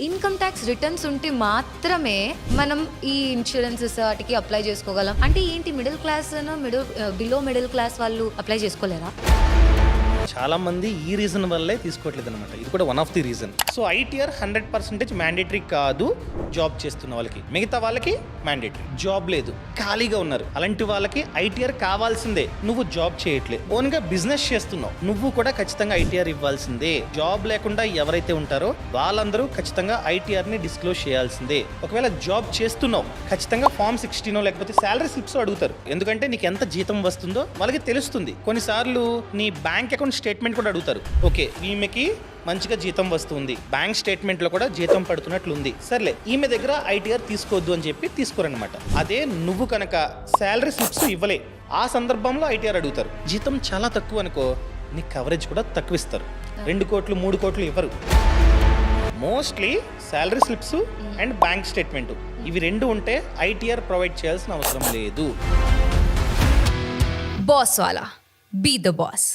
Income tax returns ఉంటే మాత్రమే మనం ఈ ఇన్సూరెన్సెస్ వాటికి అప్లై చేసుకోగలం. అంటే ఏంటి middle class below middle class వాళ్ళు అప్లై చేసుకోలేరా? చాలా మంది ఈ రీజన్ వల్లే తీసుకోవట్లేదు అనమాట. ఇది కూడా one of the reason. So ITR 100% mandatory కాదు జాబ్ చేస్తున్న వాళ్ళకి. మిగతా వాళ్ళకి మ్యాండేటరీ. జాబ్ లేదు, ఖాళీగా ఉన్నారు, అలాంటి వాళ్ళకి ఐటీఆర్ కావాల్సిందే. నువ్వు జాబ్ చేయట్లేదు, ఓన్గా బిజినెస్ చేస్తున్నావు, నువ్వు కూడా ఖచ్చితంగా ఐటీఆర్ ఇవ్వాల్సిందే. జాబ్ లేకుండా ఎవరైతే ఉంటారో వాళ్ళందరూ ఖచ్చితంగా ఐటీఆర్ ని డిస్క్లోజ్ చేయాల్సిందే. ఒకవేళ జాబ్ చేస్తున్నావు ఖచ్చితంగా ఫామ్ 16 లేకపోతే శాలరీ స్లిప్స్ అడుగుతారు. ఎందుకంటే నీకు ఎంత జీతం వస్తుందో వాళ్ళకి తెలుస్తుంది. కొన్నిసార్లు నీ బ్యాంక్ అకౌంట్ స్టేట్మెంట్ కూడా అడుగుతారు. ఓకే, ఈమెకి మంచిగా జీతం వస్తుంది, బ్యాంక్ స్టేట్మెంట్ లో కూడా జీతం పడుతున్నట్లు ఉంది, సర్లే ఈమె దగ్గర ఐటీఆర్ తీసుకోవద్దు అని చెప్పి తీసుకోరనమాట. అదే నువ్వు కనుక శాలరీ స్లిప్స్ ఇవ్వలే, ఆ సందర్భంలో ఐటీఆర్ అడుగుతారు. జీతం చాలా తక్కువ అనుకో, నీ కవరేజ్ కూడా తక్కువ ఇస్తారు. 2 కోట్లు 3 కోట్లు ఇవ్వరు. Mostly salary slips and bank statement, ఇవి 2 ఉంటే ఐటీఆర్ ప్రొవైడ్ చేయాల్సిన అవసరం లేదు. బాస్ వాలా, బీ ద బాస్.